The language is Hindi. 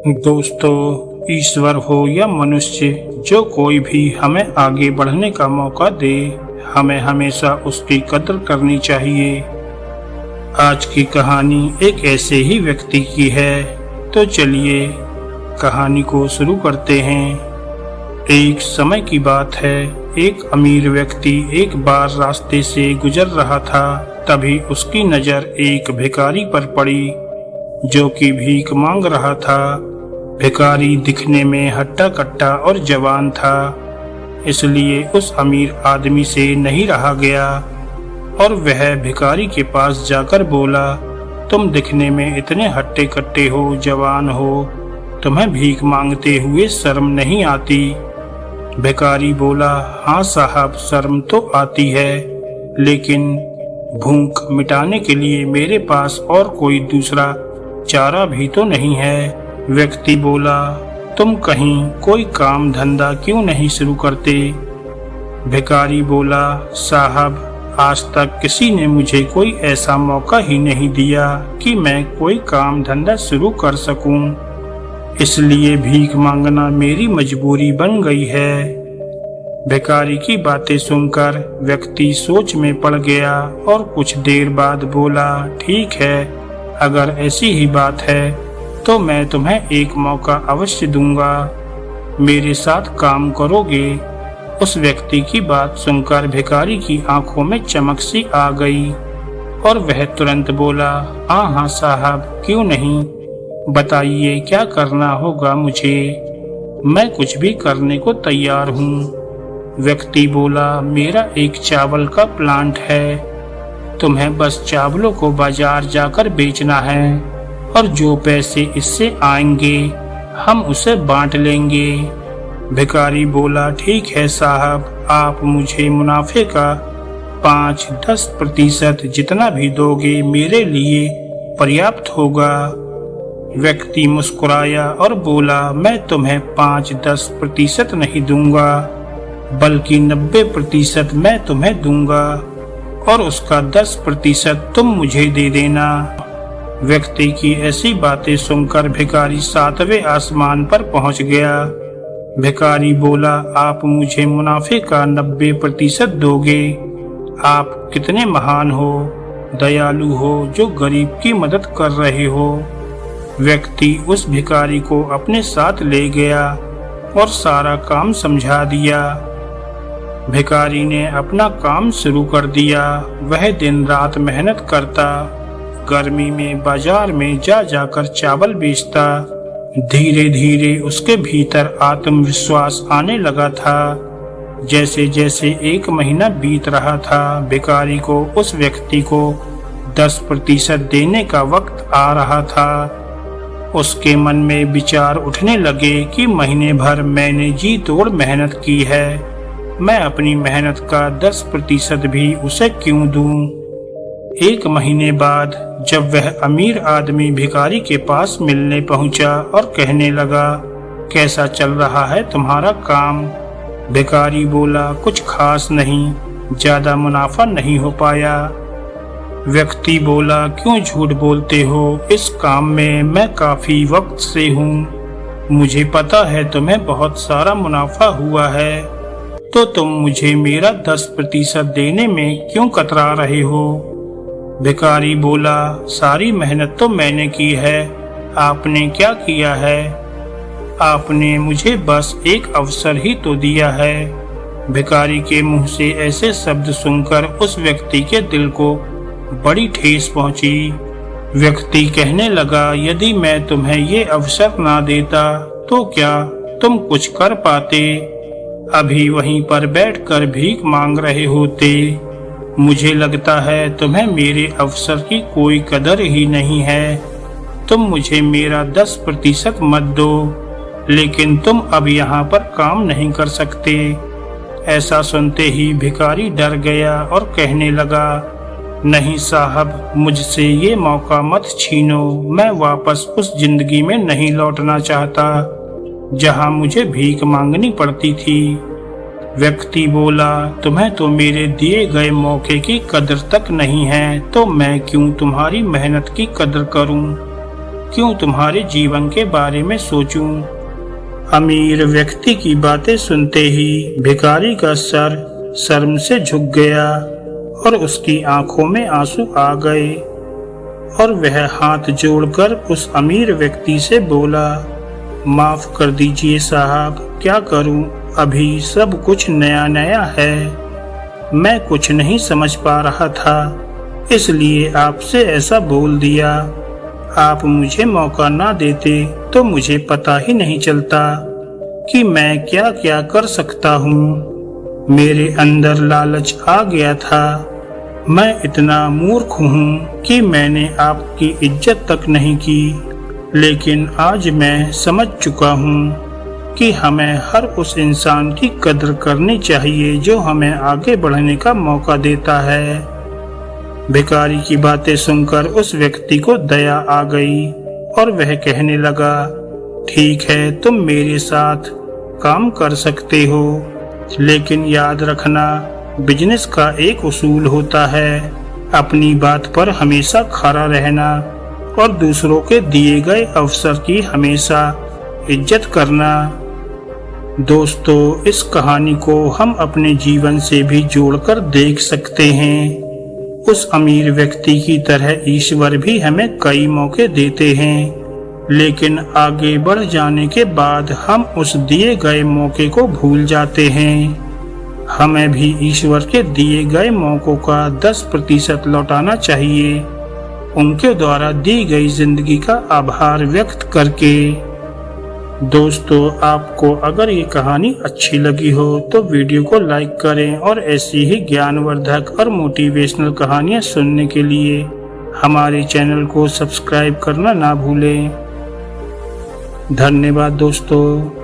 दोस्तों, ईश्वर हो या मनुष्य, जो कोई भी हमें आगे बढ़ने का मौका दे, हमें हमेशा उसकी कदर करनी चाहिए। आज की कहानी एक ऐसे ही व्यक्ति की है, तो चलिए कहानी को शुरू करते हैं। एक समय की बात है, एक अमीर व्यक्ति एक बार रास्ते से गुजर रहा था। तभी उसकी नज़र एक भिखारी पर पड़ी, जो कि भीख मांग रहा था। भिखारी दिखने में हट्टा कट्टा और जवान था, इसलिए उस अमीर आदमी से नहीं रहा गया और वह भिखारी के पास जाकर बोला, तुम दिखने में इतने हट्टे कट्टे हो, जवान हो, तुम्हें भीख मांगते हुए शर्म नहीं आती? भिखारी बोला, हाँ साहब, शर्म तो आती है, लेकिन भूख मिटाने के लिए मेरे पास और कोई दूसरा चारा भी तो नहीं है। व्यक्ति बोला, तुम कहीं कोई काम धंधा क्यों नहीं शुरू करते? भिखारी बोला, साहब, आज तक किसी ने मुझे कोई ऐसा मौका ही नहीं दिया कि मैं कोई काम धंधा शुरू कर सकूं, इसलिए भीख मांगना मेरी मजबूरी बन गई है। भिखारी की बातें सुनकर व्यक्ति सोच में पड़ गया और कुछ देर बाद बोला, ठीक है, अगर ऐसी ही बात है तो मैं तुम्हें एक मौका अवश्य दूंगा, मेरे साथ काम करोगे? उस व्यक्ति की बात सुनकर भिखारी की आंखों में चमक सी आ गई और वह तुरंत बोला, हाँ हाँ साहब, क्यों नहीं, बताइए क्या करना होगा मुझे, मैं कुछ भी करने को तैयार हूँ। व्यक्ति बोला, मेरा एक चावल का प्लांट है, तुम्हें बस चावलों को बाजार जाकर बेचना है और जो पैसे इससे आएंगे हम उसे बांट लेंगे। भिखारी बोला, ठीक है साहब, आप मुझे मुनाफे का 5-10% जितना भी दोगे मेरे लिए पर्याप्त होगा। व्यक्ति मुस्कुराया और बोला, मैं तुम्हें 5-10% नहीं दूंगा, बल्कि 90% मैं तुम्हें दूंगा और उसका 10% तुम मुझे दे देना। व्यक्ति की ऐसी बातें सुनकर भिखारी 7वें आसमान पर पहुंच गया। भिखारी बोला, आप मुझे मुनाफे का 90% दोगे? आप कितने महान हो, दयालु हो, जो गरीब की मदद कर रहे हो। व्यक्ति उस भिखारी को अपने साथ ले गया और सारा काम समझा दिया। भिखारी ने अपना काम शुरू कर दिया। वह दिन रात मेहनत करता, गर्मी में बाजार में जा जाकर चावल बेचता। धीरे धीरे उसके भीतर आत्मविश्वास आने लगा था। जैसे जैसे एक महीना बीत रहा था, भिखारी को उस व्यक्ति को 10% देने का वक्त आ रहा था। उसके मन में विचार उठने लगे कि महीने भर मैंने जी तोड़ मेहनत की है, मैं अपनी मेहनत का 10% भी उसे क्यों दूं? एक महीने बाद जब वह अमीर आदमी भिखारी के पास मिलने पहुंचा और कहने लगा, कैसा चल रहा है तुम्हारा काम? भिखारी बोला, कुछ खास नहीं, ज्यादा मुनाफा नहीं हो पाया। व्यक्ति बोला, क्यों झूठ बोलते हो, इस काम में मैं काफी वक्त से हूँ, मुझे पता है तुम्हें बहुत सारा मुनाफा हुआ है, तो तुम मुझे मेरा 10% देने में क्यों कतरा रहे हो? भिखारी बोला, सारी मेहनत तो मैंने की है, आपने क्या किया है? आपने मुझे बस एक अवसर ही तो दिया है। भिखारी के मुंह से ऐसे शब्द सुनकर उस व्यक्ति के दिल को बड़ी ठेस पहुंची। व्यक्ति कहने लगा, यदि मैं तुम्हें ये अवसर ना देता तो क्या तुम कुछ कर पाते? अभी वहीं पर बैठकर भीख मांग रहे होते। मुझे लगता है तुम्हें मेरे अवसर की कोई कदर ही नहीं है। तुम मुझे मेरा 10% मत दो, लेकिन तुम अब यहाँ पर काम नहीं कर सकते। ऐसा सुनते ही भिखारी डर गया और कहने लगा, नहीं साहब, मुझसे ये मौका मत छीनो, मैं वापस उस जिंदगी में नहीं लौटना चाहता जहाँ मुझे भीख मांगनी पड़ती थी। व्यक्ति बोला, तुम्हें तो मेरे दिए गए मौके की कदर तक नहीं है, तो मैं क्यों तुम्हारी मेहनत की कदर करूं? क्यों तुम्हारे जीवन के बारे में सोचूं। अमीर व्यक्ति की बातें सुनते ही भिखारी का सर शर्म से झुक गया और उसकी आंखों में आंसू आ गए और वह हाथ जोड़कर उस अमीर व्यक्ति से बोला, माफ कर दीजिए साहब, क्या करूं, अभी सब कुछ नया नया है। मैं कुछ नहीं समझ पा रहा था, इसलिए आपसे ऐसा बोल दिया। आप मुझे मौका ना देते तो मुझे पता ही नहीं चलता कि मैं क्या क्या कर सकता हूँ। मेरे अंदर लालच आ गया था। मैं इतना मूर्ख हूँ कि मैंने आपकी इज्जत तक नहीं की, लेकिन आज मैं समझ चुका हूँ कि हमें हर उस इंसान की कदर करनी चाहिए जो हमें आगे बढ़ने का मौका देता है। भिखारी की बातें सुनकर उस व्यक्ति को दया आ गई और वह कहने लगा, ठीक है, तुम मेरे साथ काम कर सकते हो, लेकिन याद रखना, बिजनेस का एक उसूल होता है, अपनी बात पर हमेशा खरा रहना और दूसरों के दिए गए अवसर की हमेशा इज्जत करना। दोस्तों, इस कहानी को हम अपने जीवन से भी जोड़कर देख सकते हैं। उस अमीर व्यक्ति की तरह ईश्वर भी हमें कई मौके देते हैं, लेकिन आगे बढ़ जाने के बाद हम उस दिए गए मौके को भूल जाते हैं। हमें भी ईश्वर के दिए गए मौकों का 10% लौटाना चाहिए, उनके द्वारा दी गई जिंदगी का आभार व्यक्त करके। दोस्तों, आपको अगर ये कहानी अच्छी लगी हो तो वीडियो को लाइक करें और ऐसी ही ज्ञानवर्धक और मोटिवेशनल कहानियाँ सुनने के लिए हमारे चैनल को सब्सक्राइब करना ना भूलें। धन्यवाद दोस्तों।